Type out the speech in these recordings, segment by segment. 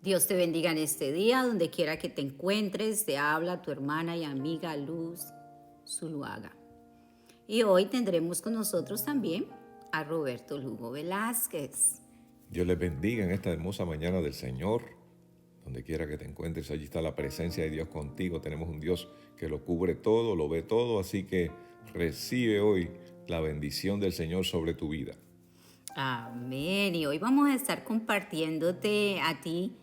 Dios te bendiga en este día, donde quiera que te encuentres. Te habla tu hermana y amiga Luz Zuluaga. Y hoy tendremos con nosotros también a Roberto Lugo Velázquez. Dios les bendiga en esta hermosa mañana del Señor. Donde quiera que te encuentres, allí está la presencia de Dios contigo. Tenemos un Dios que lo cubre todo, lo ve todo, así que recibe hoy la bendición del Señor sobre tu vida. Amén. Y hoy vamos a estar compartiéndote a ti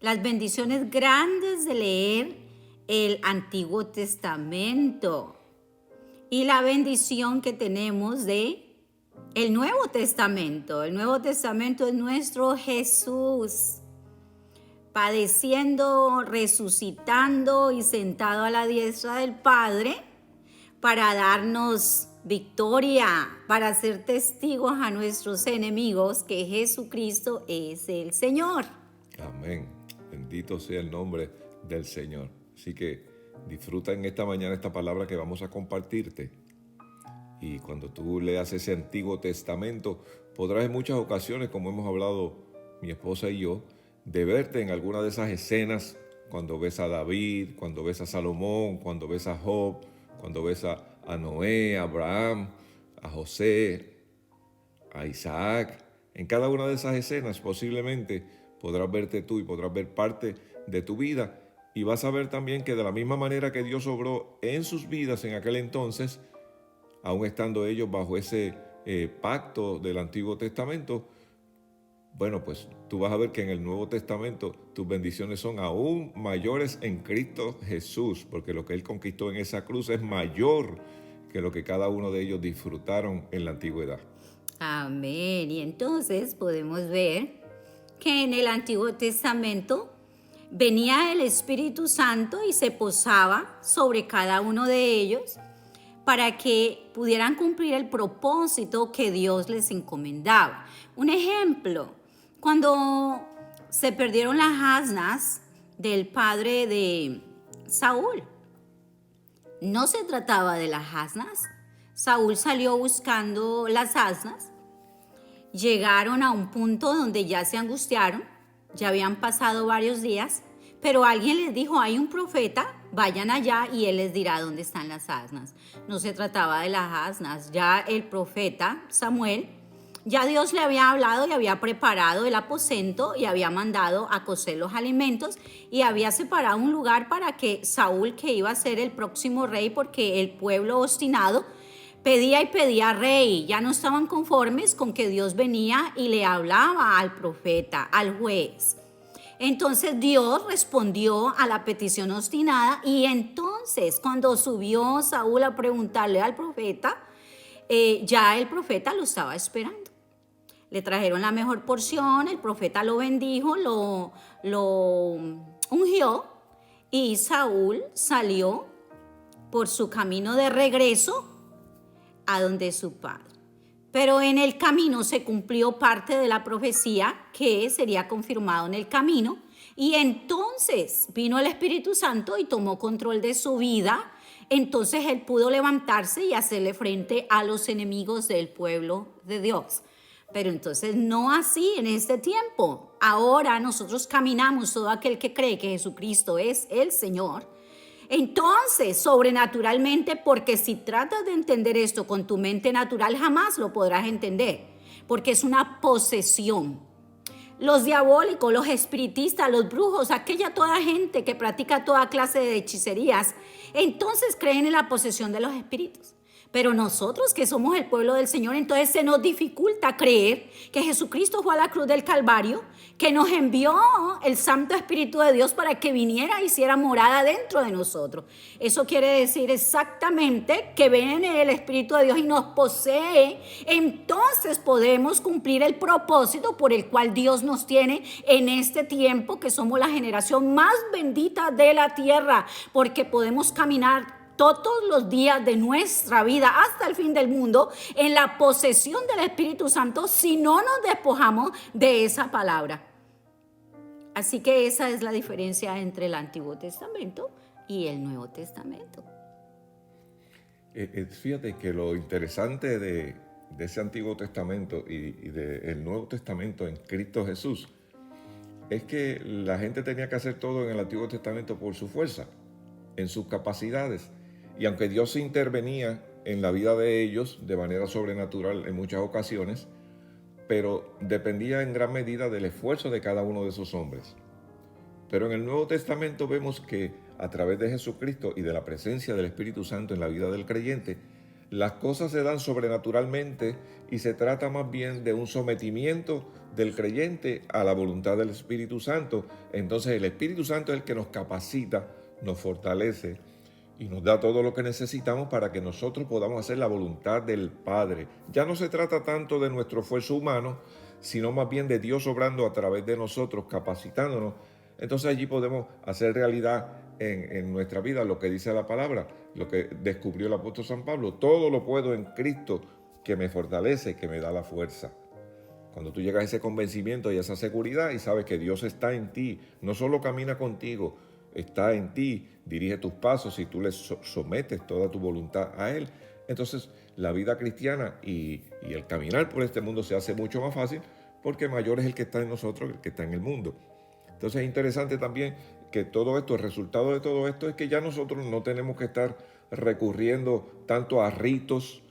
las bendiciones grandes de leer el Antiguo Testamento y la bendición que tenemos de el Nuevo Testamento. El Nuevo Testamento es nuestro Jesús, padeciendo, resucitando y sentado a la diestra del Padre para darnos victoria, para ser testigos a nuestros enemigos que Jesucristo es el Señor. Amén. Bendito sea el nombre del Señor. Así que disfruta en esta mañana esta palabra que vamos a compartirte. Y cuando tú leas ese Antiguo Testamento, podrás en muchas ocasiones, como hemos hablado mi esposa y yo, de verte en alguna de esas escenas, cuando ves a David, cuando ves a Salomón, cuando ves a Job, cuando ves a Noé, a Abraham, a José, a Isaac. En cada una de esas escenas posiblemente podrás verte tú y podrás ver parte de tu vida. Y vas a ver también que de la misma manera que Dios obró en sus vidas en aquel entonces, aún estando ellos bajo ese pacto del Antiguo Testamento, bueno, pues tú vas a ver que en el Nuevo Testamento tus bendiciones son aún mayores en Cristo Jesús, porque lo que Él conquistó en esa cruz es mayor que lo que cada uno de ellos disfrutaron en la antigüedad. Amén. Y entonces podemos ver que en el Antiguo Testamento venía el Espíritu Santo y se posaba sobre cada uno de ellos para que pudieran cumplir el propósito que Dios les encomendaba. Un ejemplo, cuando se perdieron las asnas del padre de Saúl, no se trataba de las asnas. Saúl salió buscando las asnas, llegaron a un punto donde ya se angustiaron, ya habían pasado varios días, pero alguien les dijo, hay un profeta, vayan allá y él les dirá dónde están las asnas. No se trataba de las asnas, ya el profeta Samuel, ya Dios le había hablado y había preparado el aposento y había mandado a cocer los alimentos y había separado un lugar para que Saúl, que iba a ser el próximo rey, porque el pueblo obstinado pedía y pedía rey, ya no estaban conformes con que Dios venía y le hablaba al profeta, al juez. Entonces Dios respondió a la petición obstinada y entonces cuando subió Saúl a preguntarle al profeta, ya el profeta lo estaba esperando. Le trajeron la mejor porción, el profeta lo bendijo, lo ungió y Saúl salió por su camino de regreso a donde su padre. Pero en el camino se cumplió parte de la profecía que sería confirmado en el camino y entonces vino el Espíritu Santo y tomó control de su vida. Entonces él pudo levantarse y hacerle frente a los enemigos del pueblo de Dios. Pero entonces no así en este tiempo. Ahora nosotros caminamos, todo aquel que cree que Jesucristo es el Señor. Entonces, sobrenaturalmente, porque si tratas de entender esto con tu mente natural, jamás lo podrás entender, porque es una posesión. Los diabólicos, los espiritistas, los brujos, toda gente que practica toda clase de hechicerías, entonces creen en la posesión de los espíritus. Pero nosotros que somos el pueblo del Señor, entonces se nos dificulta creer que Jesucristo fue a la cruz del Calvario, que nos envió el Santo Espíritu de Dios para que viniera y hiciera morada dentro de nosotros. Eso quiere decir exactamente que viene el Espíritu de Dios y nos posee. Entonces podemos cumplir el propósito por el cual Dios nos tiene en este tiempo, que somos la generación más bendita de la tierra, porque podemos caminar todos los días de nuestra vida hasta el fin del mundo en la posesión del Espíritu Santo si no nos despojamos de esa palabra. Así que esa es la diferencia entre el Antiguo Testamento y el Nuevo Testamento. Fíjate que lo interesante de ese Antiguo Testamento y del Nuevo Testamento en Cristo Jesús es que la gente tenía que hacer todo en el Antiguo Testamento por su fuerza, en sus capacidades. Y aunque Dios intervenía en la vida de ellos de manera sobrenatural en muchas ocasiones, pero dependía en gran medida del esfuerzo de cada uno de esos hombres. Pero en el Nuevo Testamento vemos que a través de Jesucristo y de la presencia del Espíritu Santo en la vida del creyente, las cosas se dan sobrenaturalmente y se trata más bien de un sometimiento del creyente a la voluntad del Espíritu Santo. Entonces el Espíritu Santo es el que nos capacita, nos fortalece y nos da todo lo que necesitamos para que nosotros podamos hacer la voluntad del Padre. Ya no se trata tanto de nuestro esfuerzo humano, sino más bien de Dios obrando a través de nosotros, capacitándonos. Entonces allí podemos hacer realidad en nuestra vida lo que dice la palabra, lo que descubrió el apóstol San Pablo. Todo lo puedo en Cristo que me fortalece, que me da la fuerza. Cuando tú llegas a ese convencimiento y a esa seguridad y sabes que Dios está en ti, no solo camina contigo, está en ti, dirige tus pasos y tú le sometes toda tu voluntad a Él, entonces la vida cristiana y el caminar por este mundo se hace mucho más fácil porque mayor es el que está en nosotros que el que está en el mundo. Entonces es interesante también que todo esto, el resultado de todo esto es que ya nosotros no tenemos que estar recurriendo tanto a ritos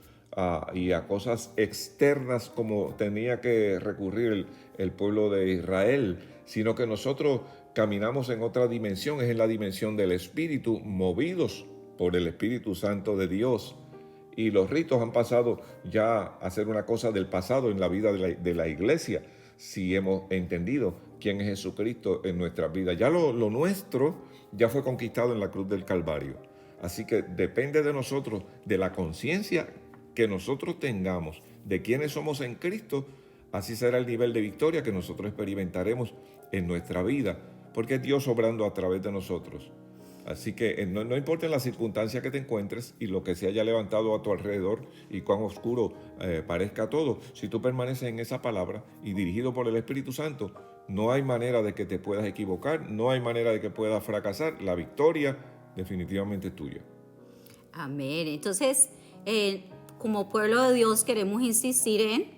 y a cosas externas como tenía que recurrir el pueblo de Israel, sino que nosotros caminamos en otra dimensión, es en la dimensión del Espíritu, movidos por el Espíritu Santo de Dios. Y los ritos han pasado ya a ser una cosa del pasado en la vida de la iglesia, si hemos entendido quién es Jesucristo en nuestras vidas. Ya lo nuestro ya fue conquistado en la cruz del Calvario. Así que depende de nosotros, de la conciencia que nosotros tengamos de quiénes somos en Cristo, así será el nivel de victoria que nosotros experimentaremos en nuestra vida, porque es Dios obrando a través de nosotros. Así que no importa la circunstancia que te encuentres y lo que se haya levantado a tu alrededor y cuán oscuro parezca todo, si tú permaneces en esa palabra y dirigido por el Espíritu Santo, no hay manera de que te puedas equivocar, no hay manera de que puedas fracasar. La victoria definitivamente es tuya. Amén. Entonces, como pueblo de Dios queremos insistir en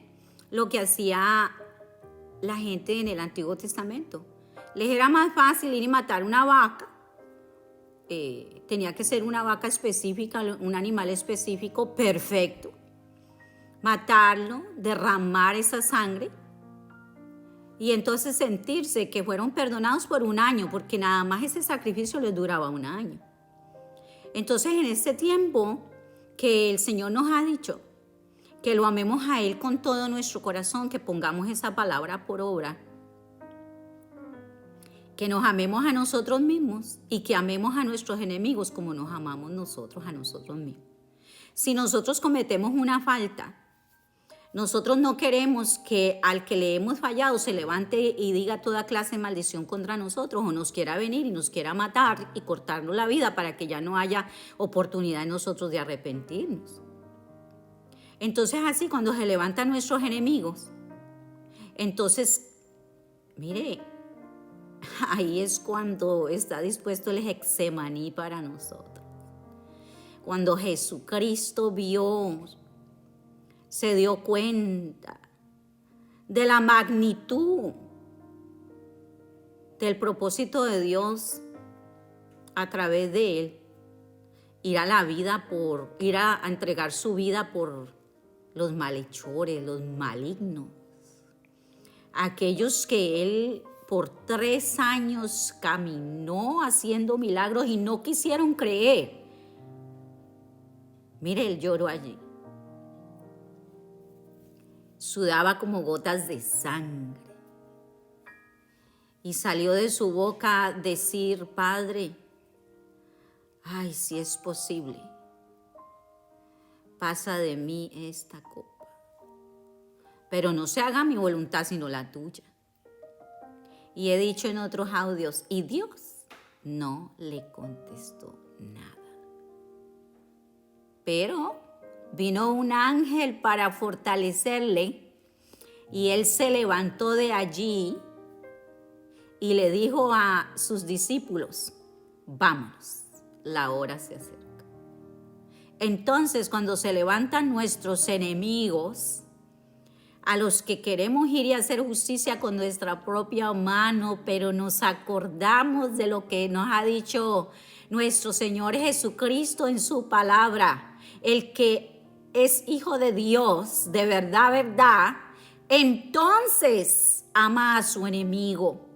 lo que hacía la gente en el Antiguo Testamento. Les era más fácil ir y matar una vaca. Tenía que ser una vaca específica, un animal específico, perfecto. Matarlo, derramar esa sangre y entonces sentirse que fueron perdonados por un año, porque nada más ese sacrificio les duraba un año. Entonces, en este tiempo que el Señor nos ha dicho que lo amemos a Él con todo nuestro corazón, que pongamos esa palabra por obra, que nos amemos a nosotros mismos y que amemos a nuestros enemigos como nos amamos nosotros a nosotros mismos. Si nosotros cometemos una falta, nosotros no queremos que al que le hemos fallado se levante y diga toda clase de maldición contra nosotros o nos quiera venir y nos quiera matar y cortarnos la vida para que ya no haya oportunidad en nosotros de arrepentirnos. Entonces así cuando se levantan nuestros enemigos, entonces, mire, ahí es cuando está dispuesto el Getsemaní para nosotros. Cuando Jesucristo se dio cuenta de la magnitud del propósito de Dios a través de Él, ir a entregar su vida por los malhechores, los malignos, aquellos que Él por 3 años caminó haciendo milagros y no quisieron creer. Mire, Él lloró allí. Sudaba como gotas de sangre. Y salió de su boca decir: Padre, ay, si es posible, pasa de mí esta copa. Pero no se haga mi voluntad sino la tuya. Y he dicho en otros audios, y Dios no le contestó nada. Pero vino un ángel para fortalecerle y él se levantó de allí y le dijo a sus discípulos: vámonos, la hora se acerca. Entonces, cuando se levantan nuestros enemigos, a los que queremos ir y hacer justicia con nuestra propia mano, pero nos acordamos de lo que nos ha dicho nuestro Señor Jesucristo en su palabra. El que es hijo de Dios, de verdad, verdad, entonces ama a su enemigo,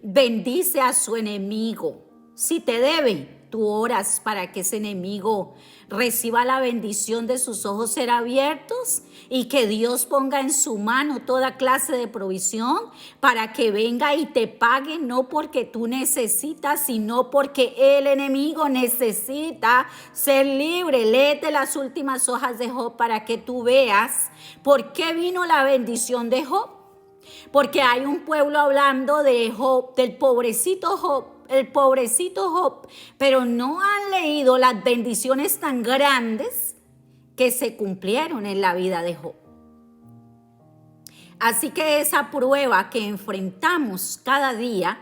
bendice a su enemigo. Si te debe, tú oras para que ese enemigo reciba la bendición de sus ojos ser abiertos y que Dios ponga en su mano toda clase de provisión para que venga y te pague, no porque tú necesitas, sino porque el enemigo necesita ser libre. Léete las últimas hojas de Job para que tú veas por qué vino la bendición de Job. Porque hay un pueblo hablando de Job, del pobrecito Job, el pobrecito Job, pero no han leído las bendiciones tan grandes que se cumplieron en la vida de Job. Así que esa prueba que enfrentamos cada día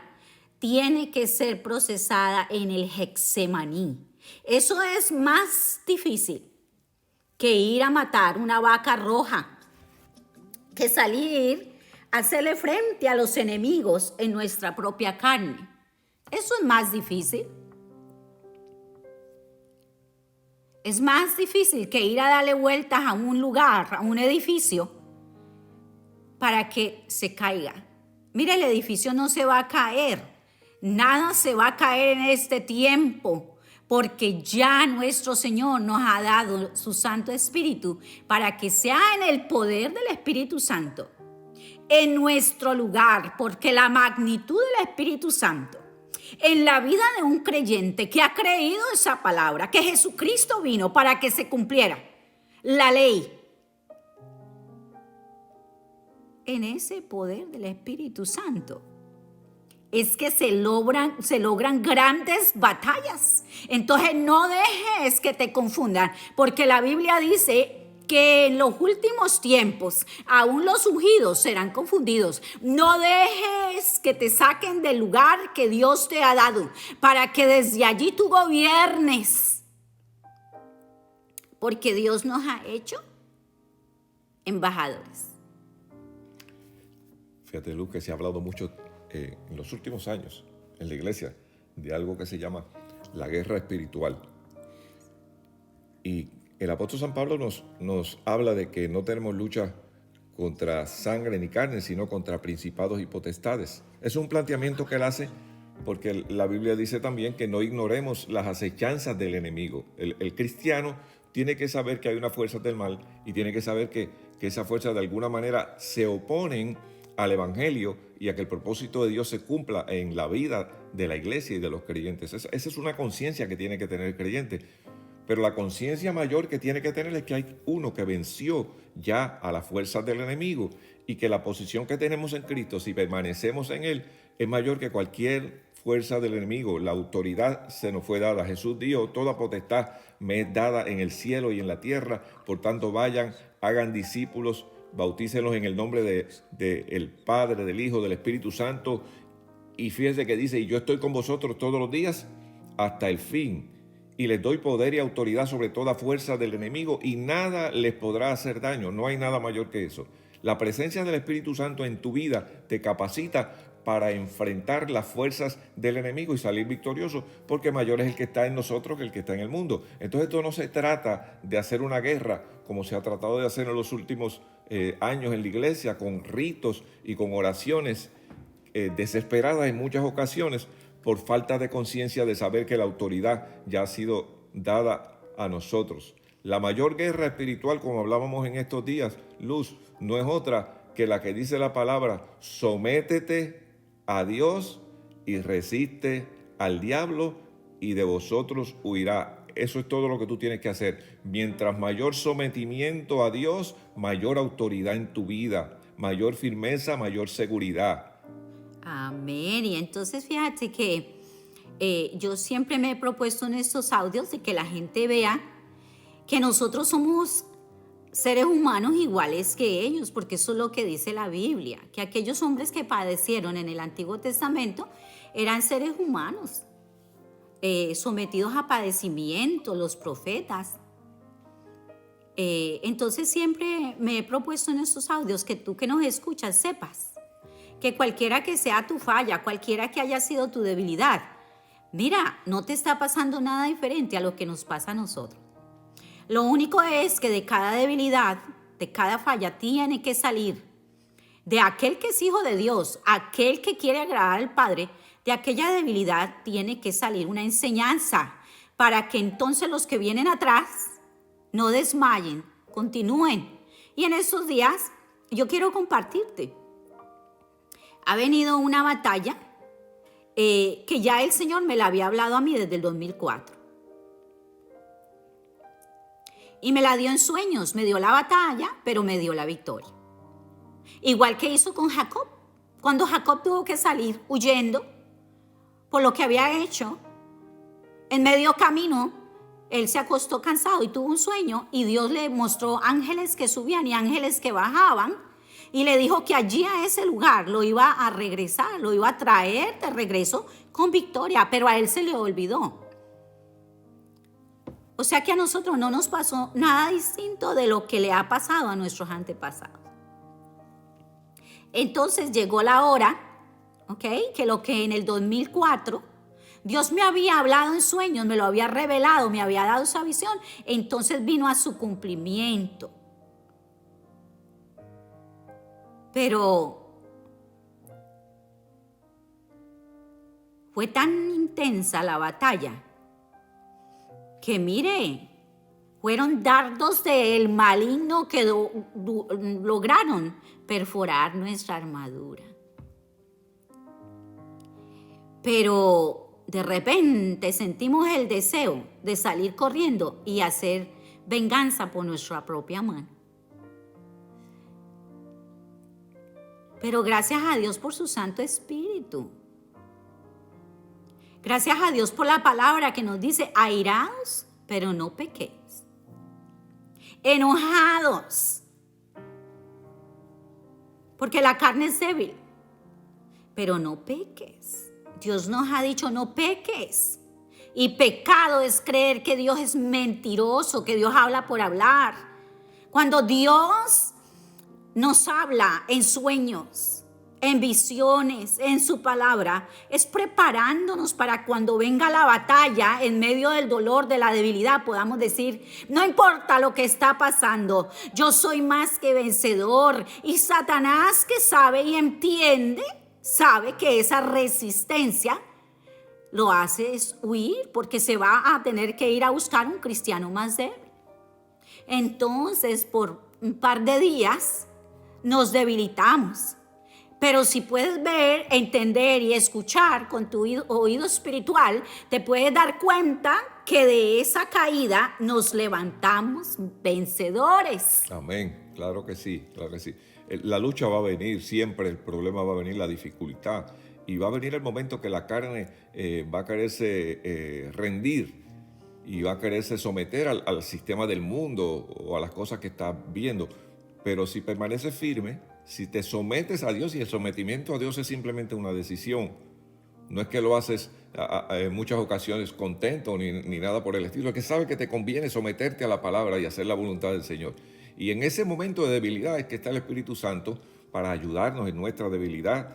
tiene que ser procesada en el Getsemaní. Eso es más difícil que ir a matar una vaca roja, que salir a hacerle frente a los enemigos en nuestra propia carne. Eso es más difícil. Es más difícil que ir a darle vueltas a un lugar, a un edificio, para que se caiga. Mire, el edificio no se va a caer. Nada se va a caer en este tiempo, porque ya nuestro Señor nos ha dado su Santo Espíritu para que sea en el poder del Espíritu Santo, en nuestro lugar, porque la magnitud del Espíritu Santo en la vida de un creyente que ha creído esa palabra, que Jesucristo vino para que se cumpliera la ley, en ese poder del Espíritu Santo es que se logran grandes batallas. Entonces no dejes que te confundan, porque la Biblia dice que en los últimos tiempos aún los ungidos serán confundidos. No dejes que te saquen del lugar que Dios te ha dado para que desde allí tú gobiernes, porque Dios nos ha hecho embajadores. Fíjate, Luz, que se ha hablado mucho en los últimos años en la iglesia de algo que se llama la guerra espiritual. Y el apóstol San Pablo nos habla de que no tenemos lucha contra sangre ni carne, sino contra principados y potestades. Es un planteamiento que él hace porque la Biblia dice también que no ignoremos las acechanzas del enemigo. El cristiano tiene que saber que hay una fuerza del mal y tiene que saber que esas fuerzas de alguna manera se oponen al evangelio y a que el propósito de Dios se cumpla en la vida de la iglesia y de los creyentes. Esa es una conciencia que tiene que tener el creyente. Pero la conciencia mayor que tiene que tener es que hay uno que venció ya a las fuerzas del enemigo y que la posición que tenemos en Cristo, si permanecemos en Él, es mayor que cualquier fuerza del enemigo. La autoridad se nos fue dada. Jesús dijo: toda potestad me es dada en el cielo y en la tierra. Por tanto, vayan, hagan discípulos, bautícenlos en el nombre del Padre, del Hijo, del Espíritu Santo. Y fíjense que dice: y yo estoy con vosotros todos los días hasta el fin. Y les doy poder y autoridad sobre toda fuerza del enemigo y nada les podrá hacer daño. No hay nada mayor que eso. La presencia del Espíritu Santo en tu vida te capacita para enfrentar las fuerzas del enemigo y salir victorioso, porque mayor es el que está en nosotros que el que está en el mundo. Entonces esto no se trata de hacer una guerra como se ha tratado de hacer en los últimos años en la iglesia, con ritos y con oraciones desesperadas en muchas ocasiones, por falta de conciencia de saber que la autoridad ya ha sido dada a nosotros. La mayor guerra espiritual, como hablábamos en estos días, Luz, no es otra que la que dice la palabra: sométete a Dios y resiste al diablo y de vosotros huirá. Eso es todo lo que tú tienes que hacer. Mientras mayor sometimiento a Dios, mayor autoridad en tu vida, mayor firmeza, mayor seguridad. Amén. Y entonces fíjate que yo siempre me he propuesto en estos audios de que la gente vea que nosotros somos seres humanos iguales que ellos, porque eso es lo que dice la Biblia, que aquellos hombres que padecieron en el Antiguo Testamento eran seres humanos, sometidos a padecimiento, los profetas. Entonces siempre me he propuesto en estos audios que tú que nos escuchas sepas que cualquiera que sea tu falla, cualquiera que haya sido tu debilidad, mira, no te está pasando nada diferente a lo que nos pasa a nosotros. Lo único es que de cada debilidad, de cada falla, tiene que salir de aquel que es hijo de Dios, aquel que quiere agradar al Padre, de aquella debilidad tiene que salir una enseñanza para que entonces los que vienen atrás no desmayen, continúen. Y en estos días yo quiero compartirte. Ha venido una batalla que ya el Señor me la había hablado a mí desde el 2004. Y me la dio en sueños, me dio la batalla, pero me dio la victoria. Igual que hizo con Jacob. Cuando Jacob tuvo que salir huyendo por lo que había hecho, en medio camino, él se acostó cansado y tuvo un sueño y Dios le mostró ángeles que subían y ángeles que bajaban y le dijo que allí a ese lugar lo iba a regresar, lo iba a traer de regreso con victoria, pero a él se le olvidó. O sea que a nosotros no nos pasó nada distinto de lo que le ha pasado a nuestros antepasados. Entonces llegó la hora, que lo que en el 2004 Dios me había hablado en sueños, me lo había revelado, me había dado esa visión, entonces vino a su cumplimiento. Pero fue tan intensa la batalla que mire, fueron dardos del maligno que lograron perforar nuestra armadura. Pero de repente sentimos el deseo de salir corriendo y hacer venganza por nuestra propia mano. Pero gracias a Dios por su Santo Espíritu. Gracias a Dios por la palabra que nos dice, airaos, pero no pequéis. Enojados, porque la carne es débil, pero no peques. Dios nos ha dicho no peques. Y pecado es creer que Dios es mentiroso, que Dios habla por hablar. Cuando Dios nos habla en sueños, en visiones, en su palabra, es preparándonos para cuando venga la batalla, en medio del dolor, de la debilidad, podamos decir, no importa lo que está pasando, yo soy más que vencedor. Y Satanás, que sabe y entiende, sabe que esa resistencia lo hace es huir, porque se va a tener que ir a buscar un cristiano más débil. Entonces, por un par de días nos debilitamos. Pero si puedes ver, entender y escuchar con tu oído espiritual, te puedes dar cuenta que de esa caída nos levantamos vencedores. Amén, claro que sí, claro que sí. La lucha va a venir siempre, el problema va a venir, la dificultad. Y va a venir el momento que la carne va a quererse rendir y va a quererse someter al sistema del mundo o a las cosas que está viendo. Pero si permaneces firme, si te sometes a Dios, y el sometimiento a Dios es simplemente una decisión, no es que lo haces en muchas ocasiones contento ni nada por el estilo, es que sabes que te conviene someterte a la palabra y hacer la voluntad del Señor. Y en ese momento de debilidad es que está el Espíritu Santo para ayudarnos en nuestra debilidad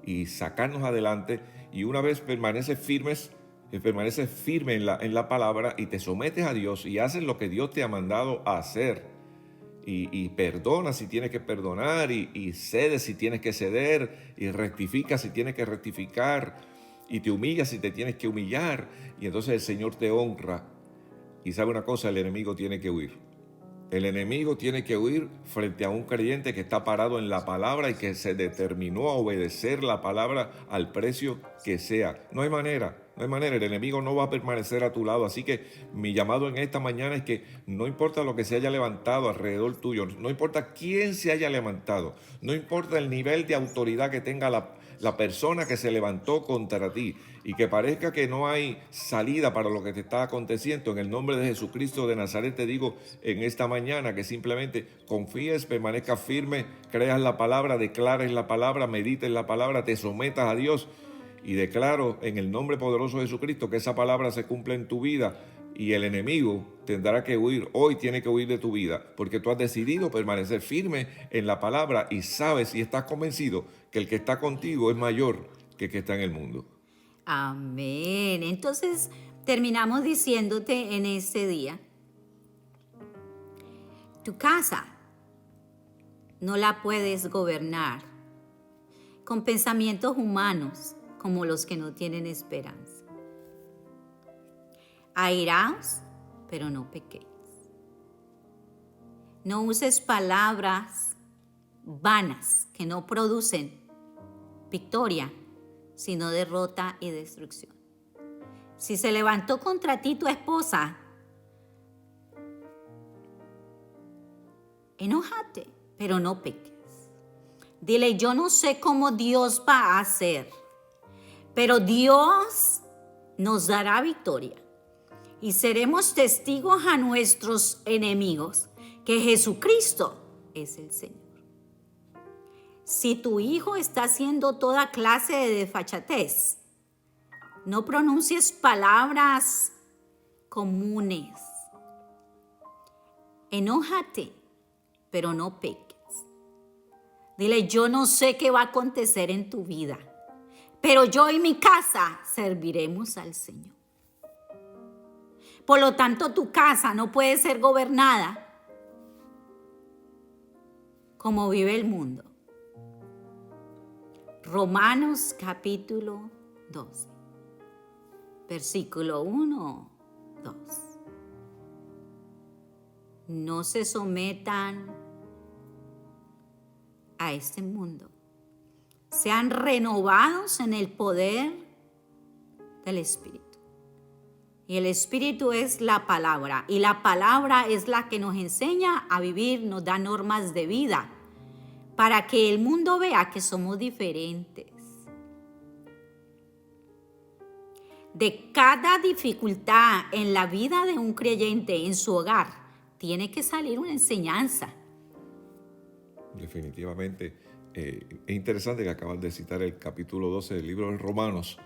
y sacarnos adelante. Y una vez permaneces firme en la palabra y te sometes a Dios y haces lo que Dios te ha mandado a hacer, y perdona si tienes que perdonar, y cedes si tienes que ceder, y rectifica si tienes que rectificar, y te humillas si te tienes que humillar, y entonces el Señor te honra. Y sabe una cosa, el enemigo tiene que huir. El enemigo tiene que huir frente a un creyente que está parado en la palabra y que se determinó a obedecer la palabra al precio que sea. No hay manera, el enemigo no va a permanecer a tu lado. Así que mi llamado en esta mañana es que no importa lo que se haya levantado alrededor tuyo, no importa quién se haya levantado, no importa el nivel de autoridad que tenga la persona que se levantó contra ti y que parezca que no hay salida para lo que te está aconteciendo, en el nombre de Jesucristo de Nazaret te digo en esta mañana que simplemente confíes, permanezcas firme, creas la palabra, declares la palabra, medites la palabra, te sometas a Dios, y declaro en el nombre poderoso de Jesucristo que esa palabra se cumpla en tu vida, y el enemigo tendrá que huir, hoy tiene que huir de tu vida, porque tú has decidido permanecer firme en la palabra y sabes y estás convencido que el que está contigo es mayor que el que está en el mundo. Amén. Entonces, terminamos diciéndote en este día, tu casa no la puedes gobernar con pensamientos humanos como los que no tienen esperanza. Airaos, pero no pequéis. No uses palabras vanas que no producen victoria, sino derrota y destrucción. Si se levantó contra ti tu esposa, enójate, pero no peques. Dile, yo no sé cómo Dios va a hacer, pero Dios nos dará victoria. Y seremos testigos a nuestros enemigos que Jesucristo es el Señor. Si tu hijo está haciendo toda clase de desfachatez, no pronuncies palabras comunes. Enójate, pero no peques. Dile, yo no sé qué va a acontecer en tu vida, pero yo y mi casa serviremos al Señor. Por lo tanto, tu casa no puede ser gobernada como vive el mundo. Romanos capítulo 12, versículo 1, 2. No se sometan a este mundo. Sean renovados en el poder del Espíritu. Y el Espíritu es la palabra. Y la palabra es la que nos enseña a vivir, nos da normas de vida, para que el mundo vea que somos diferentes. De cada dificultad en la vida de un creyente en su hogar, tiene que salir una enseñanza. Definitivamente. Es interesante que acabas de citar el capítulo 12 del libro de Romanos.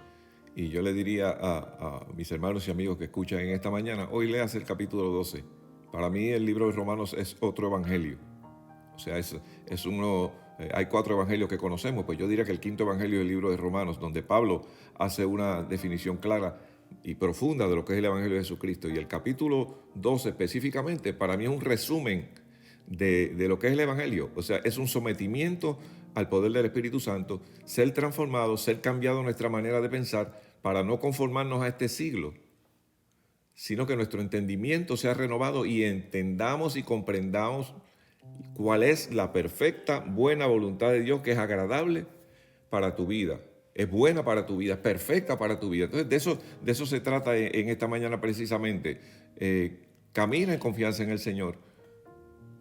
Y yo le diría a mis hermanos y amigos que escuchan en esta mañana, hoy leas el capítulo 12. Para mí el libro de Romanos es otro evangelio. O sea, es uno, hay 4 evangelios que conocemos, pues yo diría que el 5.º evangelio es el libro de Romanos, donde Pablo hace una definición clara y profunda de lo que es el evangelio de Jesucristo. Y el capítulo 12 específicamente, para mí es un resumen de lo que es el evangelio. O sea, es un sometimiento al poder del Espíritu Santo, ser transformado, ser cambiado nuestra manera de pensar para no conformarnos a este siglo, sino que nuestro entendimiento sea renovado y entendamos y comprendamos cuál es la perfecta, buena voluntad de Dios, que es agradable para tu vida, es buena para tu vida, es perfecta para tu vida. Entonces, de eso se trata en esta mañana precisamente. Camina en confianza en el Señor.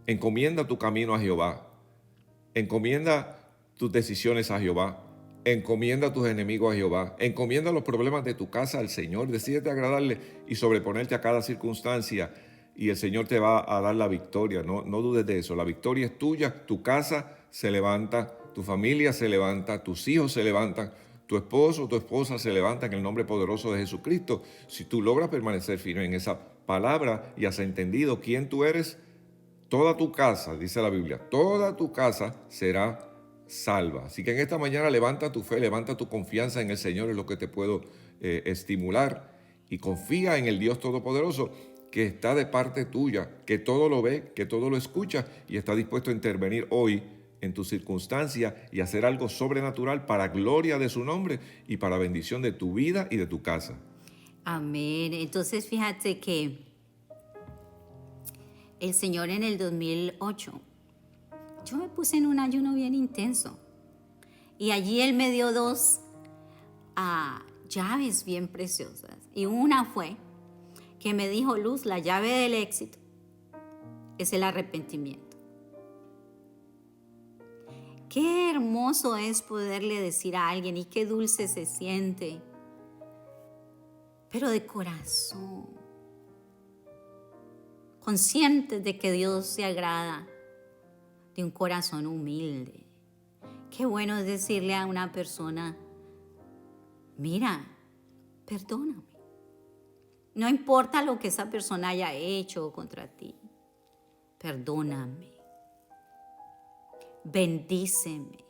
Encomienda tu camino a Jehová. Encomienda tus decisiones a Jehová. Encomienda a tus enemigos a Jehová. Encomienda los problemas de tu casa al Señor. Decídete agradarle y sobreponerte a cada circunstancia. Y el Señor te va a dar la victoria. No dudes de eso. La victoria es tuya. Tu casa se levanta. Tu familia se levanta. Tus hijos se levantan. Tu esposo o tu esposa se levantan en el nombre poderoso de Jesucristo. Si tú logras permanecer firme en esa palabra y has entendido quién tú eres, toda tu casa, dice la Biblia, toda tu casa será salva. Así que en esta mañana levanta tu fe, levanta tu confianza en el Señor, es lo que te puedo estimular. Y confía en el Dios Todopoderoso, que está de parte tuya, que todo lo ve, que todo lo escucha y está dispuesto a intervenir hoy en tu circunstancia y hacer algo sobrenatural para gloria de su nombre y para bendición de tu vida y de tu casa. Amén. Entonces fíjate que el Señor en el 2008, yo me puse en un ayuno bien intenso y allí Él me dio 2 llaves bien preciosas. Y una fue que me dijo, Luz, la llave del éxito es el arrepentimiento. Qué hermoso es poderle decir a alguien y qué dulce se siente, pero de corazón, conscientes de que Dios se agrada de un corazón humilde. Qué bueno es decirle a una persona, mira, perdóname. No importa lo que esa persona haya hecho contra ti. Perdóname. Bendíceme.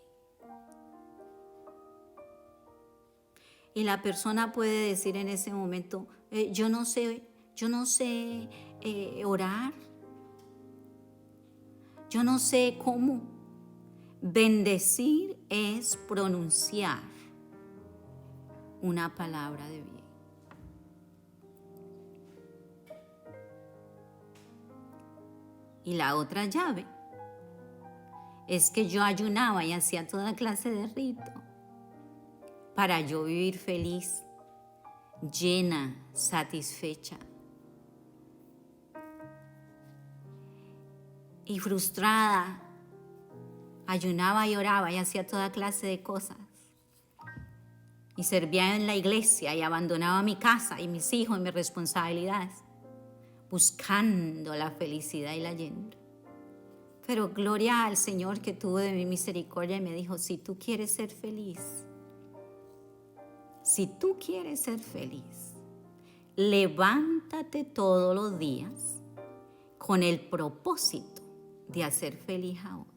Y la persona puede decir en ese momento, yo no sé orar. Yo no sé cómo. Bendecir es pronunciar una palabra de bien. Y la otra llave es que yo ayunaba y hacía toda clase de rito para yo vivir feliz, llena, satisfecha. Y frustrada, ayunaba y oraba y hacía toda clase de cosas. Y servía en la iglesia y abandonaba mi casa y mis hijos y mis responsabilidades, buscando la felicidad y la llenura. Pero gloria al Señor que tuvo de mi misericordia y me dijo, si tú quieres ser feliz, levántate todos los días con el propósito de hacer feliz a otro.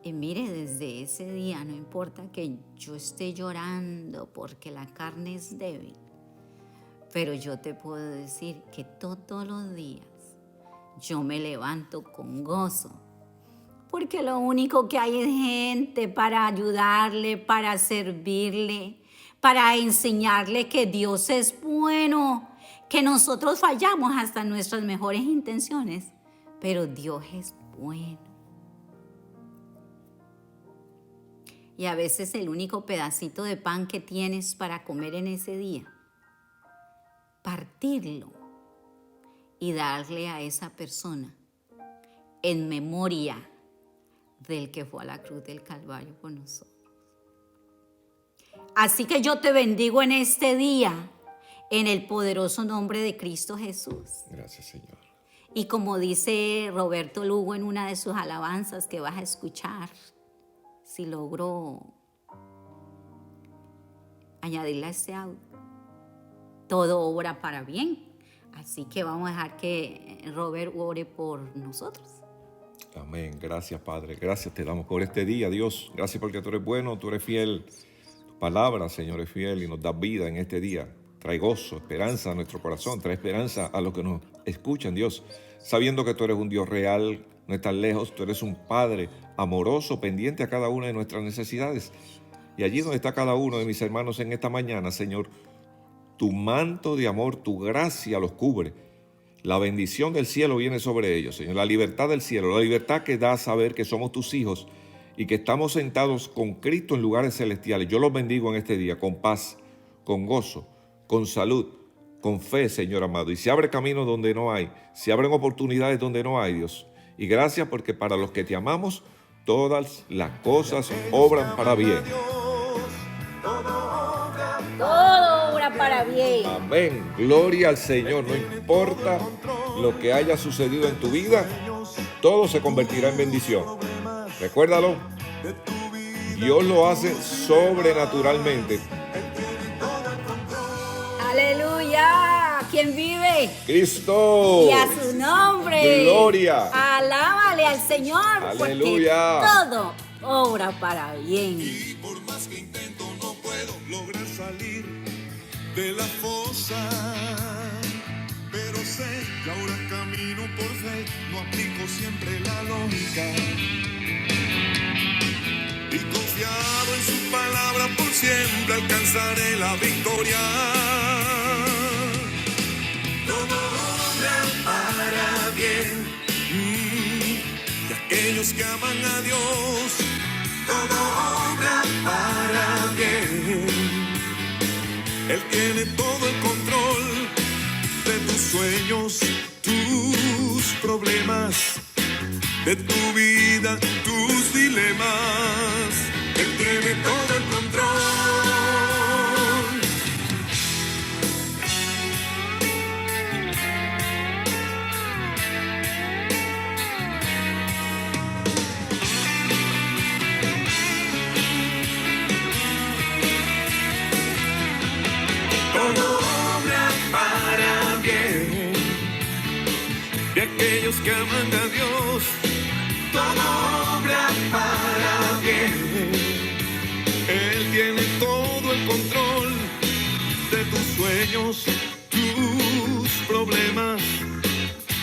Y mire, desde ese día, no importa que yo esté llorando porque la carne es débil, pero yo te puedo decir que todos los días yo me levanto con gozo, porque lo único que hay es gente para ayudarle, para servirle, para enseñarle que Dios es bueno, que nosotros fallamos hasta en nuestras mejores intenciones, pero Dios es bueno. Y a veces el único pedacito de pan que tienes para comer en ese día, partirlo y darle a esa persona en memoria del que fue a la cruz del Calvario por nosotros. Así que yo te bendigo en este día, en el poderoso nombre de Cristo Jesús. Gracias, Señor. Y como dice Roberto Lugo en una de sus alabanzas que vas a escuchar, si logro añadirle a este audio, todo obra para bien. Así que vamos a dejar que Robert ore por nosotros. Amén. Gracias, Padre. Gracias te damos por este día, Dios. Gracias porque tú eres bueno, tú eres fiel. Tu palabra, Señor, es fiel y nos da vida en este día. Trae gozo, esperanza a nuestro corazón. Trae esperanza a los que nos escuchan, Dios. Sabiendo que tú eres un Dios real, no estás lejos. Tú eres un Padre amoroso, pendiente a cada una de nuestras necesidades. Y allí donde está cada uno de mis hermanos en esta mañana, Señor, tu manto de amor, tu gracia los cubre. La bendición del cielo viene sobre ellos, Señor. La libertad del cielo, la libertad que da a saber que somos tus hijos y que estamos sentados con Cristo en lugares celestiales. Yo los bendigo en este día con paz, con gozo, con salud, con fe, Señor amado. Y se abre camino donde no hay, se abren oportunidades donde no hay, Dios. Y gracias porque para los que te amamos, todas las cosas obran para bien. Todo obra para bien. Amén. Gloria al Señor. No importa lo que haya sucedido en tu vida, todo se convertirá en bendición. Recuérdalo. Dios lo hace sobrenaturalmente. Aleluya. ¿Quién vive? Cristo. Y a su nombre. Gloria. Alábale al Señor. Aleluya. Porque todo obra para bien. Y por más que intento no puedo lograr salir de la fosa, pero sé que ahora camino por fe, no aplico siempre la lógica. Y confiado en su palabra por siempre alcanzaré la victoria. Todo obra para bien, de aquellos que aman a Dios. Todo obra para bien. Él tiene todo el control de tus sueños, tus problemas, de tu vida, tus dilemas. Él tiene todo el control. que aman a Dios, todo obra para bien. Él tiene todo el control de tus sueños, tus problemas,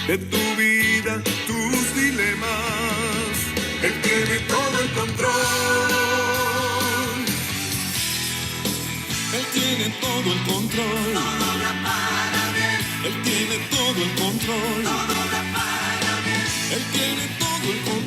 de tu vida, tus dilemas. Él tiene todo el control. Él tiene todo el control. Todo obra para bien. Él tiene todo el control. Todo obra para bien. Él tiene todo el control.